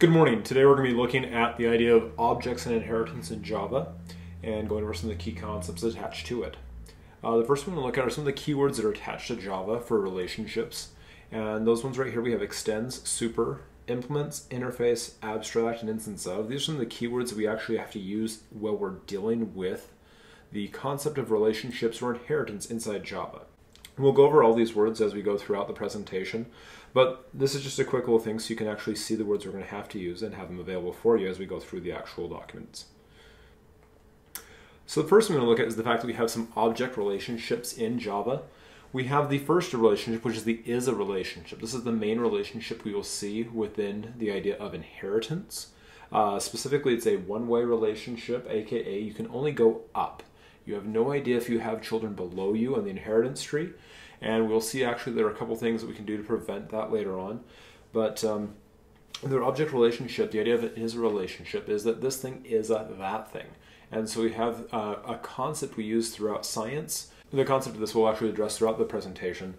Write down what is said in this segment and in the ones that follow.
Good morning. Today we're going to be looking at the idea of objects and inheritance in Java and going over some of the key concepts attached to it. The first one we're going to look at are some of the keywords that are attached to Java for relationships. And those ones right here we have extends, super, implements, interface, abstract, and instance of. These are some of the keywords that we actually have to use while we're dealing with the concept of relationships or inheritance inside Java. We'll go over all these words as we go throughout the presentation, but this is just a quick little thing so you can actually see the words we're going to have to use and have them available for you as we go through the actual documents. So the first thing we're going to look at is the fact that we have some object relationships in Java. We have the first relationship, which is the is-a relationship. This is the main relationship we will see within the idea of inheritance. Specifically, it's a one-way relationship, aka you can only go up. You have no idea if you have children below you on the inheritance tree, and we'll see actually there are a couple things that we can do to prevent that later on. But in the object relationship, the idea of it is a relationship is that this thing is that thing. And so we have a concept we use throughout science. The concept of this we'll actually address throughout the presentation,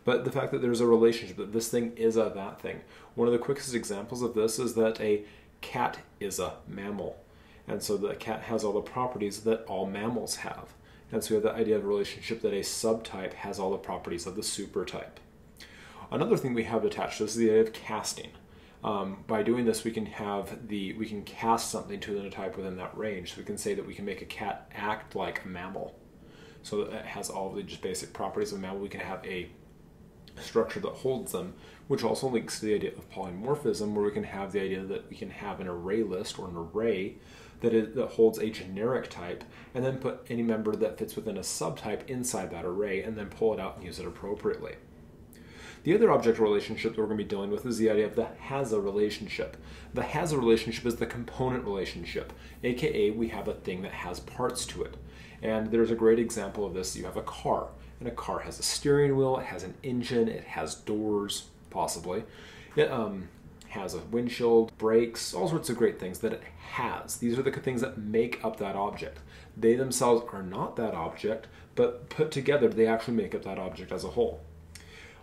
but the fact that there's a relationship, that this thing is that thing. One of the quickest examples of this is that a cat is a mammal. And so the cat has all the properties that all mammals have. And so we have the idea of a relationship that a subtype has all the properties of the supertype. Another thing we have attached to this is the idea of casting. By doing this, we can cast something to the type within that range. So we can say that we can make a cat act like a mammal. So that it has all of the just basic properties of a mammal. We can have a structure that holds them, which also links to the idea of polymorphism, where we can have the idea that we can have an array list or an array that holds a generic type, and then put any member that fits within a subtype inside that array, and then pull it out and use it appropriately. The other object relationship that we're going to be dealing with is the idea of the has-a relationship. The has-a relationship is the component relationship, aka we have a thing that has parts to it. And there's a great example of this. You have a car, and a car has a steering wheel, it has an engine, it has doors, possibly. It has a windshield, brakes, all sorts of great things that it has. These are the things that make up that object. They themselves are not that object, but put together, they actually make up that object as a whole.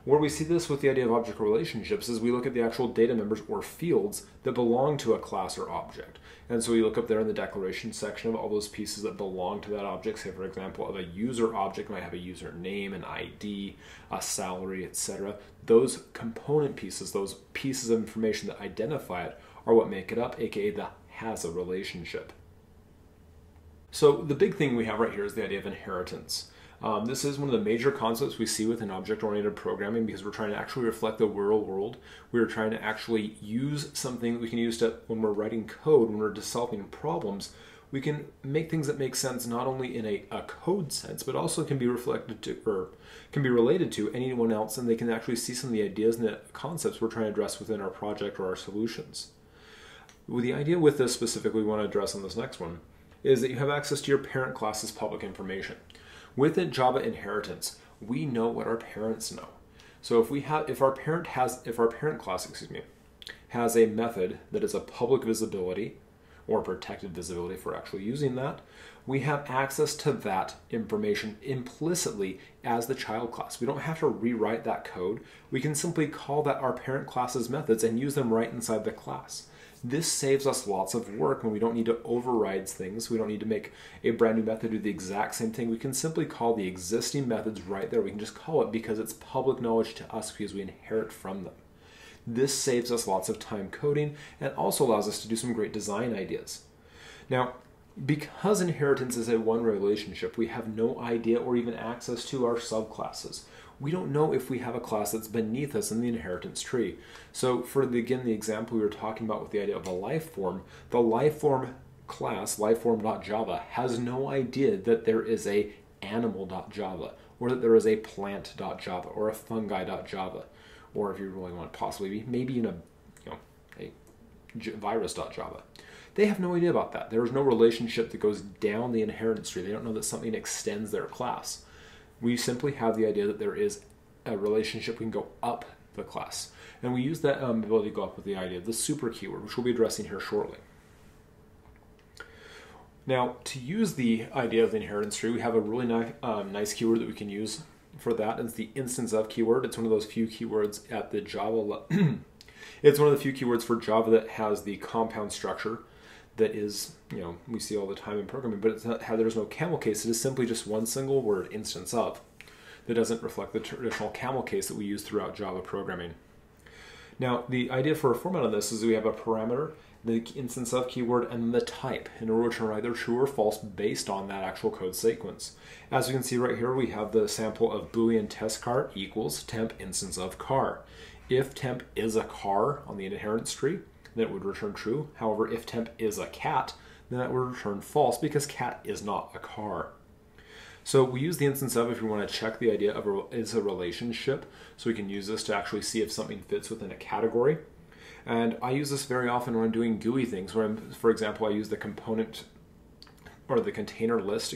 Where we see this with the idea of object relationships is we look at the actual data members or fields that belong to a class or object. And so we look up there in the declaration section of all those pieces that belong to that object. Say, for example, of a user object might have a user name, an ID, a salary, etc. Those component pieces, those pieces of information that identify it, are what make it up, aka the has-a relationship. So the big thing we have right here is the idea of inheritance. This is one of the major concepts we see within object-oriented programming because we're trying to actually reflect the real world. We're trying to actually use something that we can use to, when we're writing code, when we're just solving problems, we can make things that make sense not only in a code sense, but also can be reflected to, or can be related to anyone else, and they can actually see some of the ideas and the concepts we're trying to address within our project or our solutions. Well, the idea with this specifically we want to address on this next one is that you have access to your parent class's public information. Within Java inheritance, we know what our parents know. So if our parent class, has a method that is a public visibility or protected visibility if we're actually using that, we have access to that information implicitly as the child class. We don't have to rewrite that code. We can simply call that our parent class's methods and use them right inside the class. This saves us lots of work when we don't need to override things. We don't need to make a brand new method do the exact same thing. We can simply call the existing methods right there. We can just call it because it's public knowledge to us because we inherit from them. This saves us lots of time coding and also allows us to do some great design ideas. Now, because inheritance is a one relationship, we have no idea or even access to our subclasses. We don't know if we have a class that's beneath us in the inheritance tree. So for the example we were talking about with the idea of a life form, the life form class, lifeform.java, has no idea that there is a animal.java, or that there is a plant.java, or a fungi.java, or if you really want to possibly maybe even a virus.java. They have no idea about that. There is no relationship that goes down the inheritance tree. They don't know that something extends their class. We simply have the idea that there is a relationship. We can go up the class. And we use that ability to go up with the idea of the super keyword, which we'll be addressing here shortly. Now, to use the idea of the inheritance tree, we have a really nice keyword that we can use for that. It's the instanceof keyword. It's one of those few keywords at the Java It's one of the few keywords for Java that has the compound structure that is, we see all the time in programming, but there's no camel case. It is simply just one single word, instance of, that doesn't reflect the traditional camel case that we use throughout Java programming. Now, the idea for a format on this is we have a parameter, the instance of keyword, and the type, and it will return either true or false based on that actual code sequence. As you can see right here, we have the sample of Boolean test car equals temp instance of car. If temp is a car on the inheritance tree, then it would return true. However, if temp is a cat, then that would return false because cat is not a car. So we use the instance of if we want to check the idea of is a relationship. So we can use this to actually see if something fits within a category. And I use this very often when I'm doing GUI things, where for example, I use the component or the container list,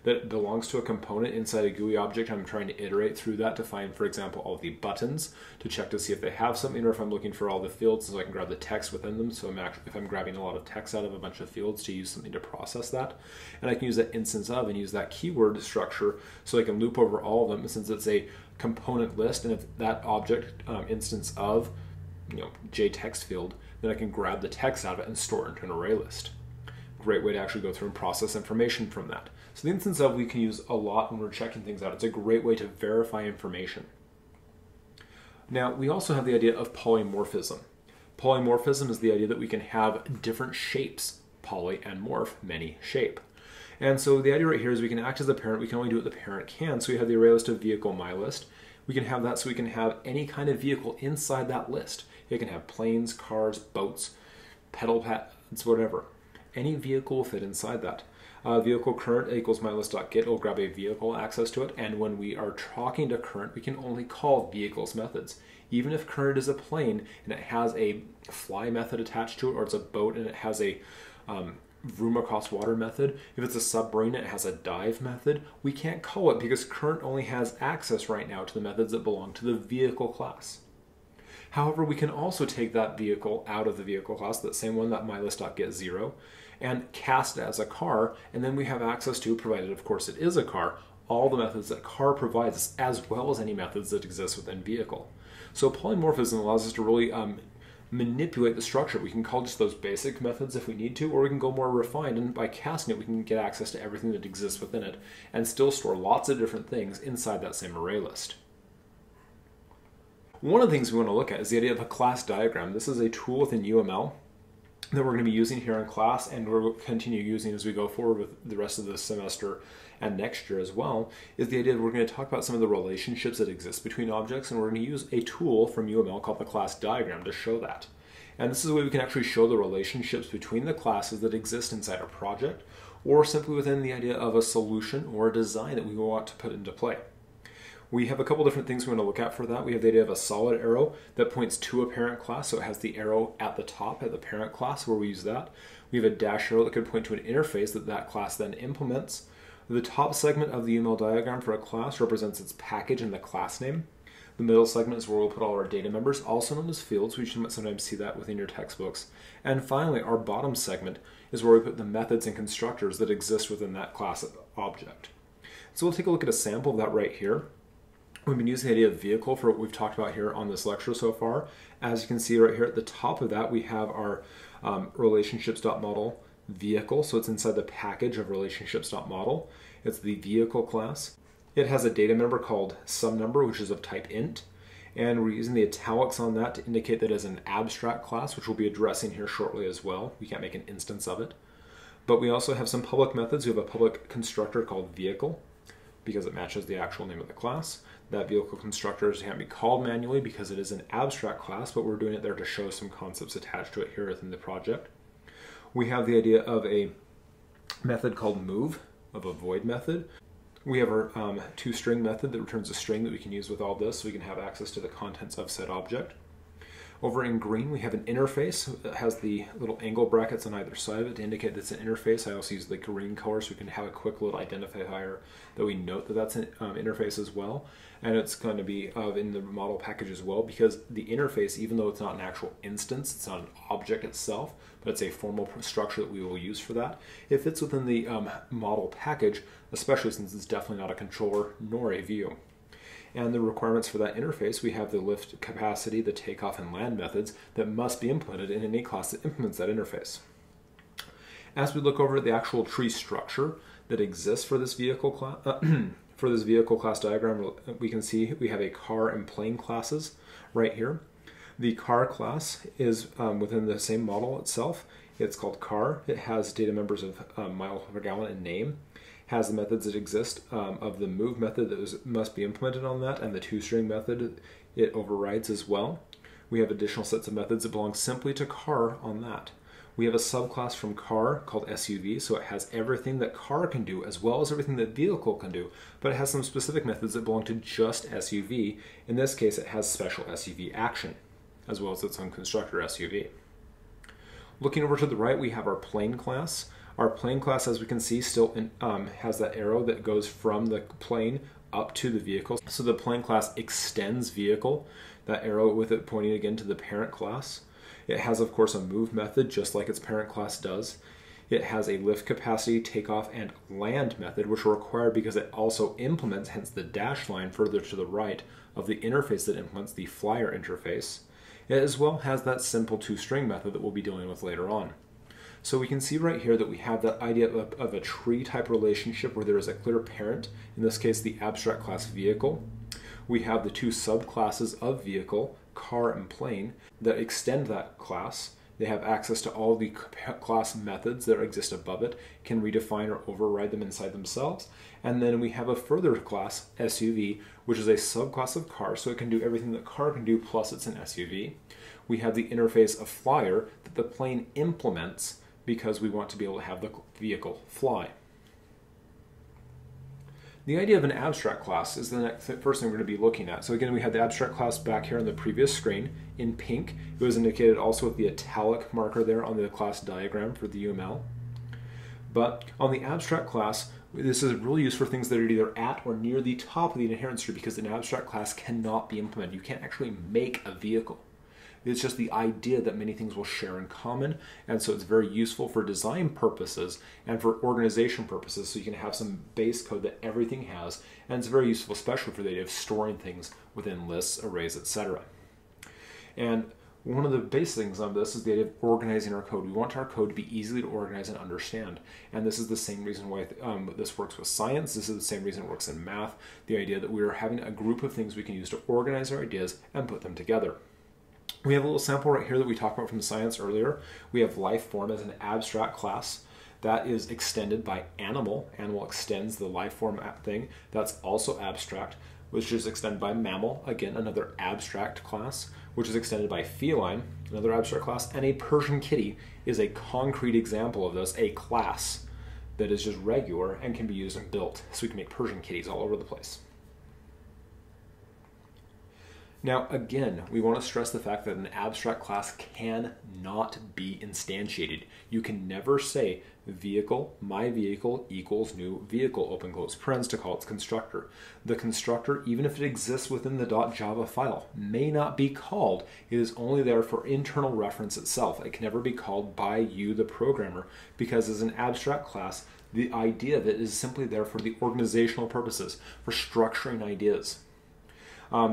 that belongs to a component inside a GUI object. I'm trying to iterate through that to find, for example, all the buttons to check to see if they have something, or if I'm looking for all the fields so I can grab the text within them. So if I'm grabbing a lot of text out of a bunch of fields to use something to process that. And I can use that instance of and use that keyword structure so I can loop over all of them since it's a component list. And if that object instance of, JText field, then I can grab the text out of it and store it into an array list. Great way to actually go through and process information from that. So the instance of we can use a lot when we're checking things out. It's a great way to verify information. Now we also have the idea of polymorphism. Polymorphism is the idea that we can have different shapes, poly and morph, many shape. And so the idea right here is we can act as a parent. We can only do what the parent can. So we have the array list of vehicle my list. We can have that so we can have any kind of vehicle inside that list. It can have planes, cars, boats, pedal pads, whatever. Any vehicle will fit inside that. Vehicle current equals mylist.get will grab a vehicle access to it, and when we are talking to current, we can only call vehicles methods. Even if current is a plane and it has a fly method attached to it, or it's a boat and it has a room across water method, if it's a submarine and it has a dive method, we can't call it because current only has access right now to the methods that belong to the vehicle class. However, we can also take that vehicle out of the vehicle class, that same one, that mylist.getZero, and cast it as a car, and then we have access to, provided of course it is a car, all the methods that car provides, as well as any methods that exist within vehicle. So polymorphism allows us to really manipulate the structure. We can call just those basic methods if we need to, or we can go more refined, and by casting it, we can get access to everything that exists within it, and still store lots of different things inside that same array list. One of the things we want to look at is the idea of a class diagram. This is a tool within UML that we're going to be using here in class, and we'll continue using as we go forward with the rest of the semester and next year as well, is the idea that we're going to talk about some of the relationships that exist between objects, and we're going to use a tool from UML called the class diagram to show that. And this is a way we can actually show the relationships between the classes that exist inside a project, or simply within the idea of a solution or a design that we want to put into play. We have a couple different things we want to look at for that. We have the idea of a solid arrow that points to a parent class, so it has the arrow at the top at the parent class where we use that. We have a dash arrow that could point to an interface that that class then implements. The top segment of the UML diagram for a class represents its package and the class name. The middle segment is where we'll put all our data members, also known as fields. We should sometimes see that within your textbooks. And finally, our bottom segment is where we put the methods and constructors that exist within that class object. So we'll take a look at a sample of that right here. We've been using the idea of vehicle for what we've talked about here on this lecture so far. As you can see right here at the top of that, we have our relationships.model vehicle. So it's inside the package of relationships.model. It's the vehicle class. It has a data member called subnumber, which is of type int. And we're using the italics on that to indicate that as an abstract class, which we'll be addressing here shortly as well. We can't make an instance of it. But we also have some public methods. We have a public constructor called vehicle, because it matches the actual name of the class. That vehicle constructor can't be called manually because it is an abstract class, but we're doing it there to show some concepts attached to it here within the project. We have the idea of a method called move, of a void method. We have our toString method that returns a string that we can use with all this so we can have access to the contents of said object. Over in green, we have an interface that has the little angle brackets on either side of it to indicate that it's an interface. I also use the green color so we can have a quick little identifier that we note that that's an interface as well. And it's going to be in the model package as well, because the interface, even though it's not an actual instance, it's not an object itself, but it's a formal structure that we will use for that. It fits within the model package, especially since it's definitely not a controller nor a view. And the requirements for that interface, we have the lift capacity, the takeoff, and land methods that must be implemented in any class that implements that interface. As we look over the actual tree structure that exists for this vehicle class, class diagram, we can see we have a car and plane classes right here. The car class is within the same model itself. It's called car. It has data members of mile per gallon and name. Has the methods that exist of the move method that must be implemented on that, and the toString method it overrides as well. We have additional sets of methods that belong simply to car on that. We have a subclass from car called SUV, so it has everything that car can do as well as everything that vehicle can do, but it has some specific methods that belong to just SUV. In this case, it has special SUV action, as well as its own constructor SUV. Looking over to the right, we have our plane class. Our plane class, as we can see, still has that arrow that goes from the plane up to the vehicle. So the plane class extends vehicle, that arrow with it pointing again to the parent class. It has, of course, a move method, just like its parent class does. It has a lift capacity, takeoff, and land method, which are required because it also implements, hence the dash line further to the right of the interface that implements the flyer interface. It as well has that simple toString method that we'll be dealing with later on. So we can see right here that we have that idea of a tree type relationship where there is a clear parent, in this case the abstract class vehicle. We have the two subclasses of vehicle, car and plane, that extend that class. They have access to all the class methods that exist above it, can redefine or override them inside themselves. And then we have a further class, SUV, which is a subclass of car, so it can do everything that car can do plus it's an SUV. We have the interface of flyer that the plane implements because we want to be able to have the vehicle fly. The idea of an abstract class is the first thing we're going to be looking at. So again, we had the abstract class back here on the previous screen in pink. It was indicated also with the italic marker there on the class diagram for the UML. But on the abstract class, this is really used for things that are either at or near the top of the inheritance tree because an abstract class cannot be implemented. You can't actually make a vehicle. It's just the idea that many things will share in common, and so it's very useful for design purposes and for organization purposes, so you can have some base code that everything has, and it's very useful especially for the idea of storing things within lists, arrays, etc. And one of the base things of this is the idea of organizing our code. We want our code to be easily to organize and understand, and this is the same reason why this works with science. This is the same reason it works in math, the idea that we are having a group of things we can use to organize our ideas and put them together. We have a little sample right here that we talked about from the science earlier. We have life form as an abstract class. That is extended by animal. Animal extends the life form thing. That's also abstract, which is extended by mammal. Again, another abstract class, which is extended by feline, another abstract class. And a Persian kitty is a concrete example of this, a class that is just regular and can be used and built. So we can make Persian kitties all over the place. Now, again, we want to stress the fact that an abstract class cannot be instantiated. You can never say vehicle, my vehicle equals new vehicle, open close parens to call its constructor. The constructor, even if it exists within the .java file, may not be called. It is only there for internal reference itself. It can never be called by you, the programmer, because as an abstract class, the idea of it is simply there for the organizational purposes, for structuring ideas.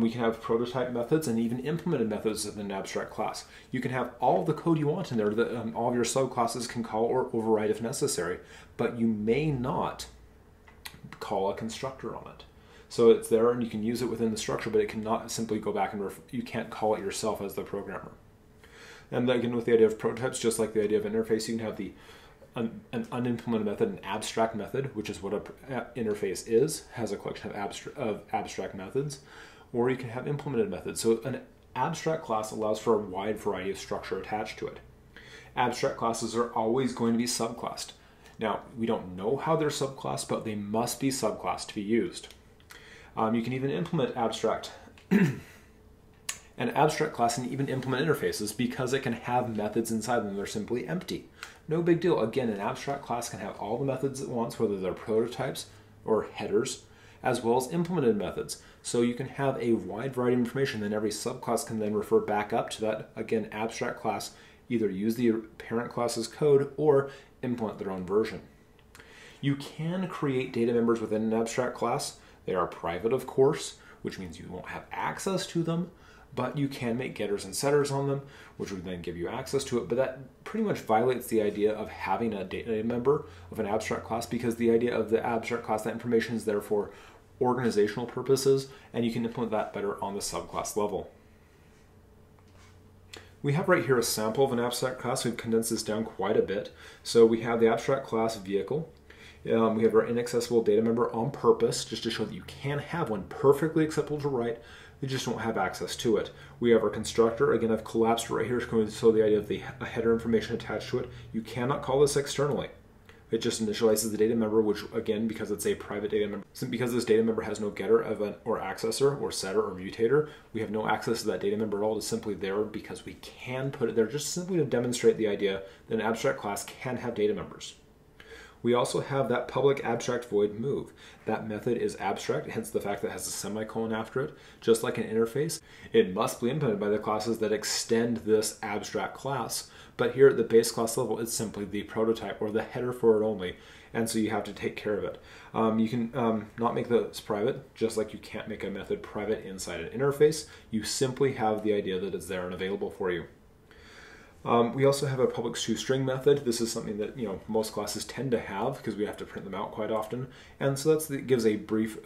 We can have prototype methods and even implemented methods of an abstract class. You can have all the code you want in there that all of your subclasses can call or override if necessary, but you may not call a constructor on it. So it's there and you can use it within the structure, but it cannot simply go back and you can't call it yourself as the programmer. And again, with the idea of prototypes, just like the idea of interface, you can have an unimplemented method, an abstract method, which is what an interface is, has a collection of abstract methods. Or you can have implemented methods. So an abstract class allows for a wide variety of structure attached to it. Abstract classes are always going to be subclassed. Now, we don't know how they're subclassed, but they must be subclassed to be used. You can even implement abstract an abstract class and even implement interfaces because it can have methods inside them. They're simply empty. No big deal. Again, an abstract class can have all the methods it wants, whether they're prototypes or headers, as well as implemented methods. So you can have a wide variety of information, then every subclass can then refer back up to that, again, abstract class, either use the parent class's code or implement their own version. You can create data members within an abstract class. They are private, of course. which means you won't have access to them, but you can make getters and setters on them, which would then give you access to it. But that pretty much violates the idea of having a data member of an abstract class, because the idea of the abstract class, that information is there for organizational purposes, and you can implement that better on the subclass level. We have right here a sample of an abstract class. We've condensed this down quite a bit. So we have the abstract class vehicle. We have our inaccessible data member on purpose, just to show that you can have one perfectly acceptable to write. You just won't have access to it. We have our constructor. Again, I've collapsed it right here to show the idea of the header information attached to it. You cannot call this externally. It just initializes the data member, which again, because it's a private data member, because this data member has no getter, event, or accessor, or setter, or mutator, we have no access to that data member at all. It's simply there because we can put it there just simply to demonstrate the idea that an abstract class can have data members. We also have that public abstract void move. That method is abstract, hence the fact that it has a semicolon after it. Just like an interface, it must be implemented by the classes that extend this abstract class. But here at the base class level, it's simply the prototype or the header for it only. And so you have to take care of it. You can not make this private, just like you can't make a method private inside an interface. You simply have the idea that it's there and available for you. We also have a public toString method. This is something that most classes tend to have because we have to print them out quite often. And so that gives a brief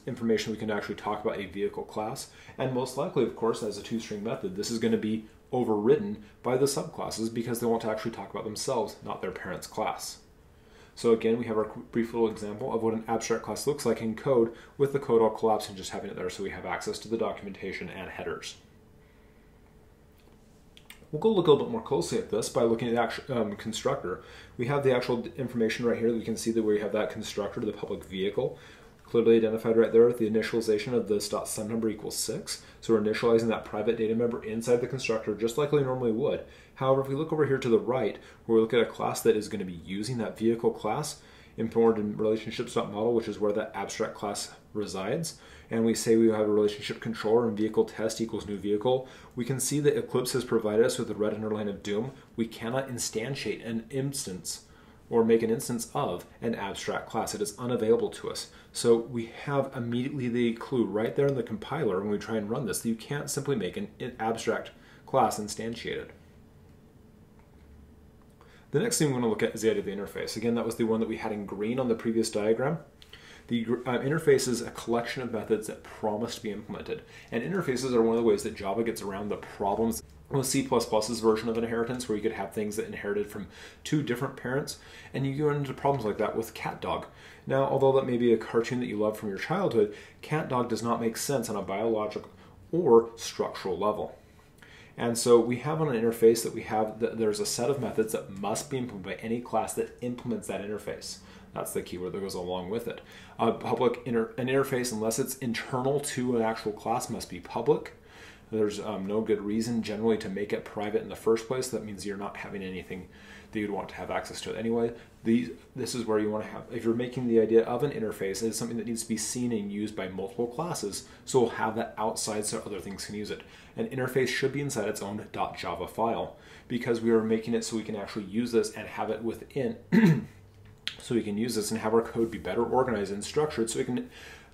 information we can actually talk about a vehicle class. And most likely, of course, as a toString method, this is going to be overridden by the subclasses because they want to actually talk about themselves, not their parent's class. So again, we have our brief little example of what an abstract class looks like in code, with the code all collapsed and just having it there so we have access to the documentation and headers. We'll go look a little bit more closely at this by looking at the actual constructor. We have the actual information right here. We can see that we have that constructor, the public vehicle, clearly identified right there with the initialization of this .SumNumber equals 6. So we're initializing that private data member inside the constructor just like we normally would. However, if we look over here to the right, where we look at a class that is going to be using that vehicle class, imported in relationships.model, which is where that abstract class resides, and we say we have a relationship controller and vehicle test equals new vehicle, we can see that Eclipse has provided us with a red underline of doom. We cannot instantiate an instance or make an instance of an abstract class. It is unavailable to us. So we have immediately the clue right there in the compiler when we try and run this that you can't simply make an abstract class instantiated. The next thing we're going to look at is the idea of the interface. Again, that was the one that we had in green on the previous diagram. The interface is a collection of methods that promise to be implemented. And interfaces are one of the ways that Java gets around the problems with C++'s version of inheritance, where you could have things that inherited from two different parents, and you run into problems like that with CatDog. Now, although that may be a cartoon that you love from your childhood, CatDog does not make sense on a biological or structural level. And so we have on an interface that we have that there's a set of methods that must be implemented by any class that implements that interface. That's the keyword that goes along with it. An interface, unless it's internal to an actual class, must be public. There's no good reason generally to make it private in the first place. That means you're not having anything that you'd want to have access to it anyway. This is where you want to have, if you're making the idea of an interface, it's something that needs to be seen and used by multiple classes, so we'll have that outside so other things can use it. An interface should be inside its own .java file, because we are making it so we can actually use this and have it within, so we can use this and have our code be better organized and structured, so we can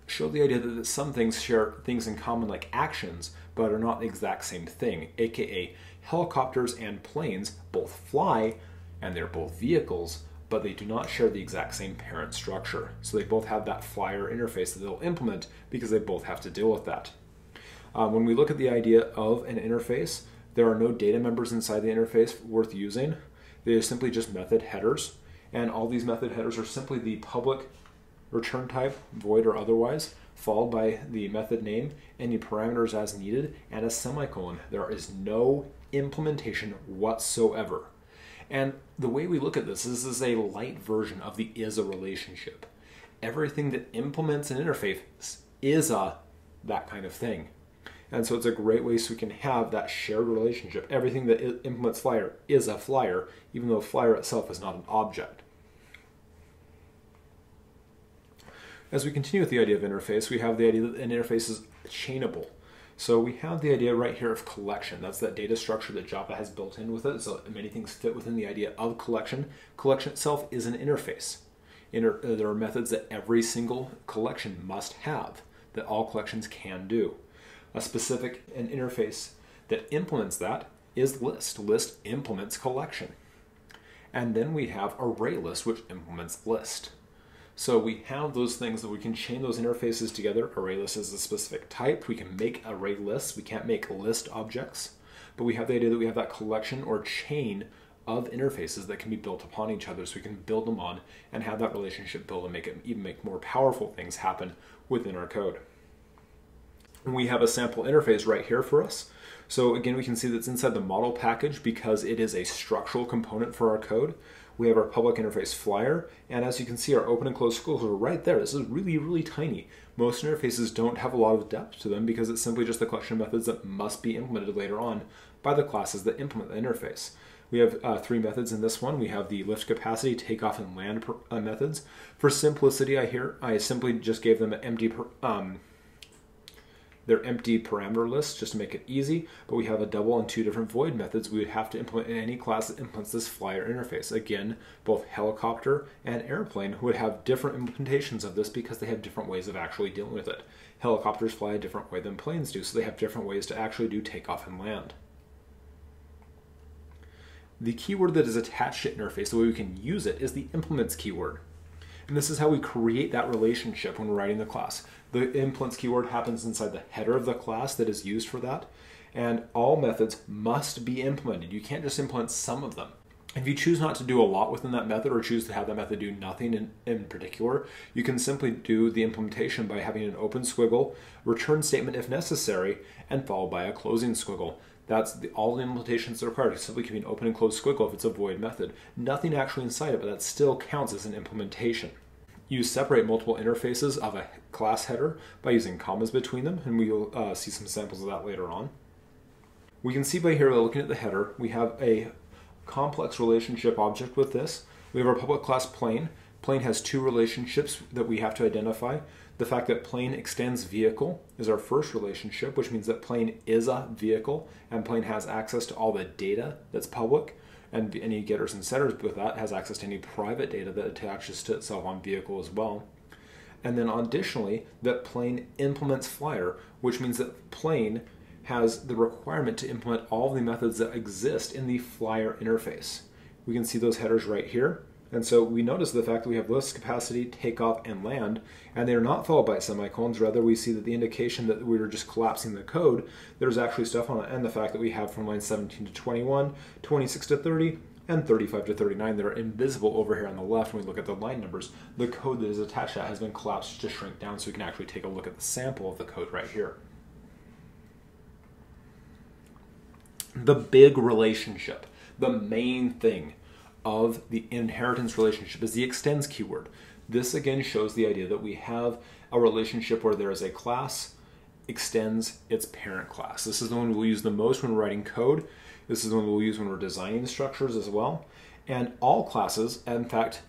show the idea that some things share things in common like actions, but are not the exact same thing, aka helicopters and planes both fly and they're both vehicles, but they do not share the exact same parent structure. So they both have that flyer interface that they'll implement because they both have to deal with that. When we look at the idea of an interface, there are no data members inside the interface worth using. They are simply just method headers, and all these method headers are simply the public return type, void or otherwise, followed by the method name, any parameters as needed, and a semicolon. There is no implementation whatsoever. And the way we look at this is a light version of the is a relationship. Everything that implements an interface is that kind of thing. And so it's a great way so we can have that shared relationship. Everything that implements flyer is a flyer, even though flyer itself is not an object. As we continue with the idea of interface, we have the idea that an interface is chainable. So we have the idea right here of collection. That's that data structure that Java has built in with it. So many things fit within the idea of collection. Collection itself is an interface. There are methods that every single collection must have. that all collections can do. A specific an interface that implements that is list. List implements collection. And then we have ArrayList, which implements list. So we have those things that we can chain those interfaces together. ArrayList is a specific type. We can make array lists. We can't make list objects. But we have the idea that we have that collection or chain of interfaces that can be built upon each other, so we can build them on and have that relationship build and make it even make more powerful things happen within our code. And we have a sample interface right here for us. So again, we can see that's inside the model package because it is a structural component for our code. We have our public interface flyer, and as you can see, our open and closed squiggles are right there. This is really, really tiny. Most interfaces don't have a lot of depth to them because it's simply just the collection of methods that must be implemented later on by the classes that implement the interface. We have 3 methods in this one. We have the lift capacity, takeoff, and land methods. For simplicity, I simply just gave them an empty their empty parameter list just to make it easy, but we have a double and 2 different void methods we would have to implement in any class that implements this flyer interface. Again, both helicopter and airplane would have different implementations of this because they have different ways of actually dealing with it. Helicopters fly a different way than planes do, so they have different ways to actually do takeoff and land. The keyword that is attached to interface, the way we can use it, is the implements keyword. And this is how we create that relationship when we're writing the class. The implements keyword happens inside the header of the class that is used for that. And all methods must be implemented. You can't just implement some of them. If you choose not to do a lot within that method or choose to have that method do nothing in particular, you can simply do the implementation by having an open squiggle, return statement if necessary, and followed by a closing squiggle. That's all the implementations that are required. It's simply keeping an open and closed squiggle if it's a void method. Nothing actually inside it, but that still counts as an implementation. You separate multiple interfaces of a class header by using commas between them, and we'll see some samples of that later on. We can see by here, looking at the header, we have a complex relationship object with this. We have our public class plane. Plane has 2 relationships that we have to identify. The fact that plane extends vehicle is our first relationship, which means that plane is a vehicle and plane has access to all the data that's public, and any getters and setters with that has access to any private data that attaches to itself on vehicle as well. And then additionally, that plane implements flyer, which means that plane has the requirement to implement all of the methods that exist in the flyer interface. We can see those headers right here. And so we notice the fact that we have lift capacity, takeoff, and land, and they are not followed by semicolons. Rather, we see that the indication that we were just collapsing the code, there's actually stuff on it, and the fact that we have from line 17 to 21, 26 to 30, and 35 to 39 that are invisible over here on the left when we look at the line numbers. The code that is attached to that has been collapsed to shrink down, so we can actually take a look at the sample of the code right here. The big relationship, the main thing of the inheritance relationship is the extends keyword. This again shows the idea that we have a relationship where there is a class extends its parent class. This is the one we'll use the most when we're writing code. This is the one we'll use when we're designing structures as well. And all classes, in fact,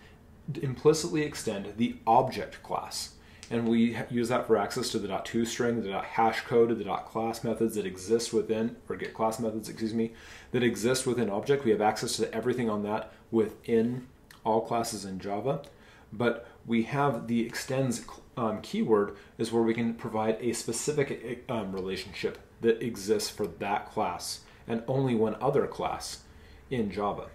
implicitly extend the object class. And we use that for access to the .toString, the .hash code, the .class methods that exist within, or get class methods, excuse me, that exist within object. We have access to everything on that within all classes in Java. But we have the extends keyword is where we can provide a specific relationship that exists for that class and only one other class in Java.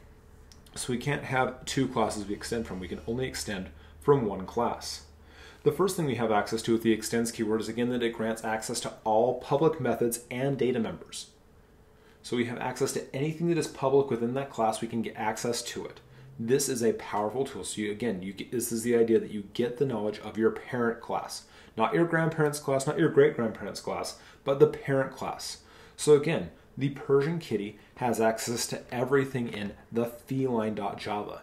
So we can't have 2 classes we extend from. We can only extend from one class. The first thing we have access to with the extends keyword is again that it grants access to all public methods and data members. So we have access to anything that is public within that class, we can get access to it. This is a powerful tool. So this is the idea that you get the knowledge of your parent class. Not your grandparents' class, not your great-grandparents' class, but the parent class. So again, the Persian kitty has access to everything in the feline.java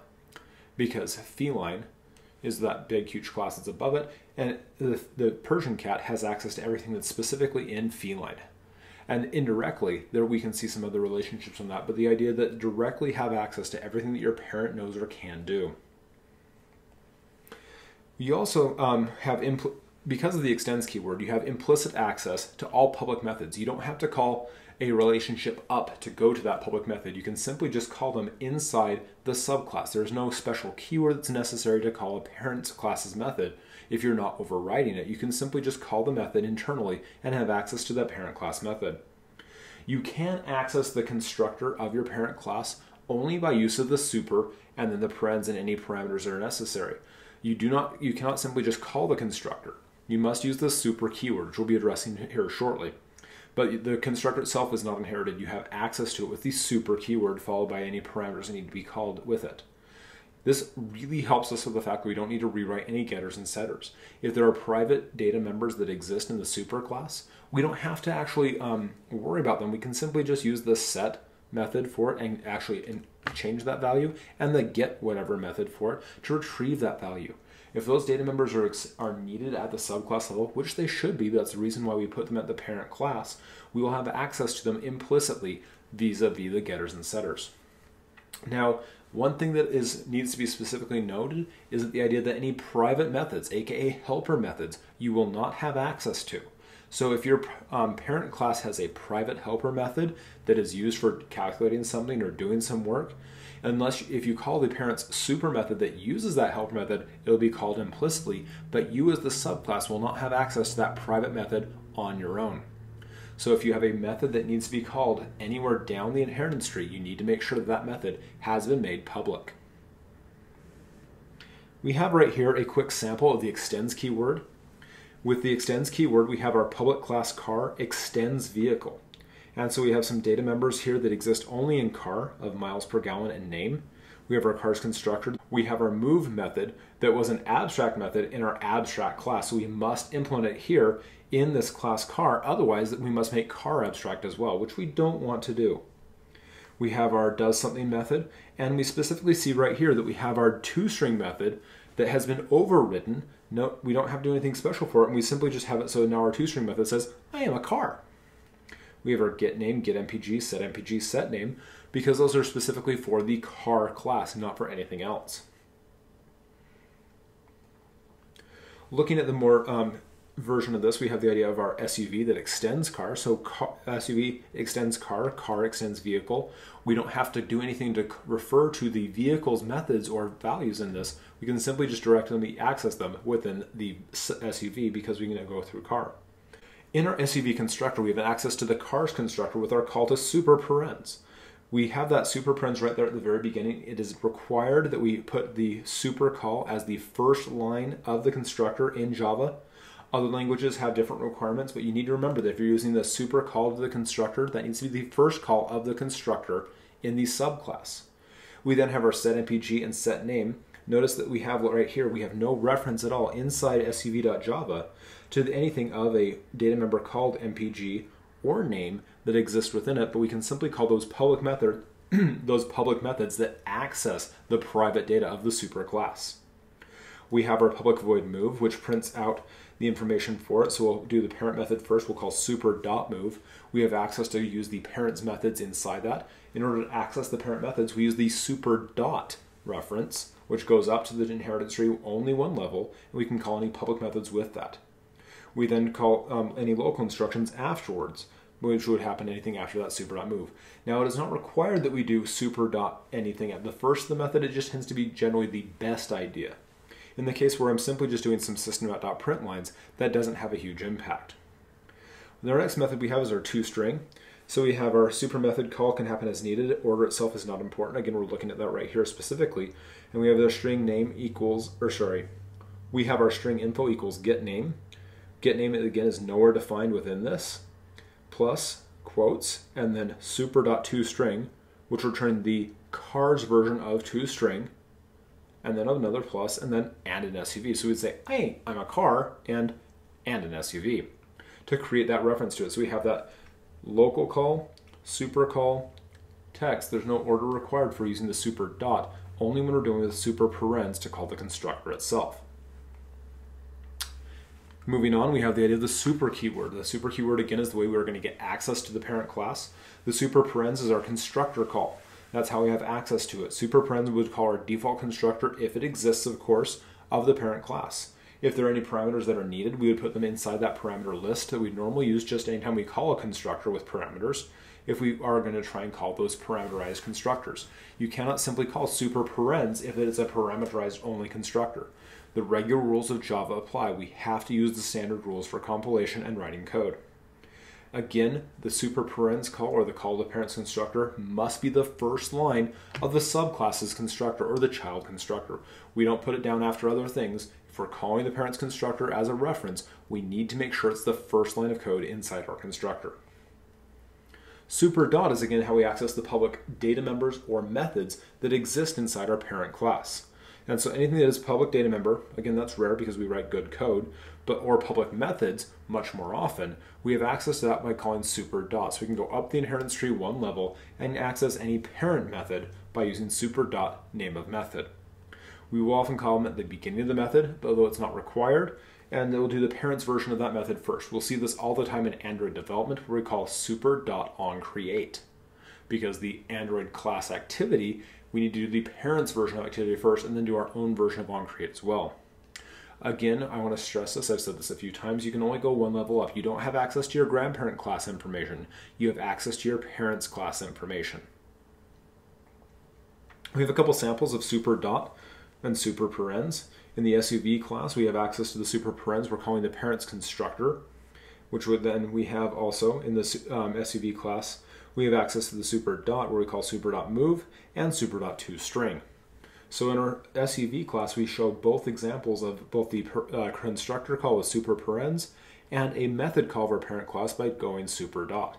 because feline is that big, huge class that's above it, and the Persian cat has access to everything that's specifically in feline. And indirectly, there we can see some other relationships on that, but the idea that directly have access to everything that your parent knows or can do. You also have, because of the extends keyword, you have implicit access to all public methods. You don't have to call a relationship up to go to that public method, you can simply just call them inside the subclass. There's no special keyword that's necessary to call a parent class's method. If you're not overriding it, you can simply just call the method internally and have access to that parent class method. You can access the constructor of your parent class only by use of the super and then the parens and any parameters that are necessary. You cannot simply just call the constructor. You must use the super keyword, which we'll be addressing here shortly. But the constructor itself is not inherited. You have access to it with the super keyword followed by any parameters that need to be called with it. This really helps us with the fact that we don't need to rewrite any getters and setters. If there are private data members that exist in the super class, we don't have to actually worry about them. We can simply just use the set method for it and actually change that value, and the get whatever method for it to retrieve that value. If those data members are needed at the subclass level, which they should be, that's the reason why we put them at the parent class, we will have access to them implicitly vis-a-vis the getters and setters. Now, one thing that needs to be specifically noted is the idea that any private methods, aka helper methods, you will not have access to. So if your parent class has a private helper method that is used for calculating something or doing some work, if you call the parent's super method that uses that helper method, it will be called implicitly, but you as the subclass will not have access to that private method on your own. So if you have a method that needs to be called anywhere down the inheritance tree, you need to make sure that that method has been made public. We have right here a quick sample of the extends keyword. With the extends keyword, we have our public class car extends vehicle. And so we have some data members here that exist only in car of miles per gallon and name. We have our car's constructor. We have our move method that was an abstract method in our abstract class. So we must implement it here in this class car. Otherwise, we must make car abstract as well, which we don't want to do. We have our does something method, and we specifically see right here that we have our toString method that has been overridden. No, we don't have to do anything special for it, and we simply just have it so now our toString method says, I am a car. We have our get name, get MPG, set name, because those are specifically for the car class, not for anything else. Looking at the more version of this, we have the idea of our SUV that extends car. So SUV extends car, car extends vehicle. We don't have to do anything to refer to the vehicle's methods or values in this. We can simply just directly access them within the SUV because we can go through car. In our SUV constructor, we have access to the car's constructor with our call to super parens. We have that super parens right there at the very beginning. It is required that we put the super call as the first line of the constructor in Java. Other languages have different requirements, but you need to remember that if you're using the super call to the constructor, that needs to be the first call of the constructor in the subclass. We then have our setMPG and setName. Notice that we have right here, we have no reference at all inside suv.java to anything of a data member called MPG or name that exists within it, but we can simply call those public methods that access the private data of the super class. We have our public void move, which prints out the information for it. So we'll do the parent method first. We'll call super.move. We have access to use the parent's methods inside that. In order to access the parent methods, we use the super.dot reference, which goes up to the inheritance tree only one level, and we can call any public methods with that. We then call any local instructions afterwards, which would happen anything after that super.move. Now, it is not required that we do super.anything at the first of the method. It just tends to be generally the best idea. In the case where I'm simply just doing some system.print lines, that doesn't have a huge impact. The next method we have is our toString. So we have our super method call can happen as needed. Order itself is not important. Again, we're looking at that right here specifically. And we have the string name equals, we have our string info equals get name. Get name, again, is nowhere defined within this. Plus quotes, and then super.toString, which will return the car's version of toString, and then another plus, and then and an SUV. So we'd say, hey, I'm a car, and an SUV to create that reference to it. So we have that local call, super call, text. There's no order required for using the super dot, only when we're doing with super parens to call the constructor itself. Moving on, we have the idea of the super keyword. The super keyword, again, is the way we're going to get access to the parent class. The super parens is our constructor call. That's how we have access to it. Super parens would call our default constructor, if it exists, of course, of the parent class. If there are any parameters that are needed, we would put them inside that parameter list that we normally use just anytime we call a constructor with parameters. if we are going to try and call those parameterized constructors. You cannot simply call super parens if it is a parameterized only constructor. The regular rules of Java apply. We have to use the standard rules for compilation and writing code. Again, the super parens call, or the call to parents constructor, must be the first line of the subclass's constructor or the child constructor. We don't put it down after other things. If we're calling the parents constructor as a reference, we need to make sure it's the first line of code inside our constructor. Super dot is again how we access the public data members or methods that exist inside our parent class. And so anything that is public data member, again, that's rare because we write good code, or public methods, much more often, we have access to that by calling super dot. So we can go up the inheritance tree one level and access any parent method by using super dot name of method. We will often call them at the beginning of the method, although it's not required, and we'll do the parent's version of that method first. We'll see this all the time in Android development where we call super dot on create. Because the Android class activity, we need to do the parent's version of activity first and then do our own version of onCreate as well. Again, I want to stress this, I've said this a few times, you can only go one level up. You don't have access to your grandparent class information. You have access to your parent's class information. We have a couple samples of super dot and super parens. In the SUV class, we have access to the super parens. We're calling the parent's constructor, which would then we have also in the SUV class, we have access to the super dot where we call super dot move and super dot toString. So in our SUV class, we show both examples of both the constructor call with super parens and a method call of our parent class by going super dot.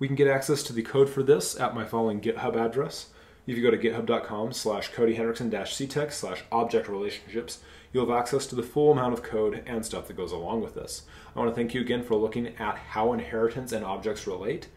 We can get access to the code for this at my following GitHub address. If you go to github.com/codyhendrickson-ctext/object-relationships, you'll have access to the full amount of code and stuff that goes along with this. I want to thank you again for looking at how inheritance and objects relate.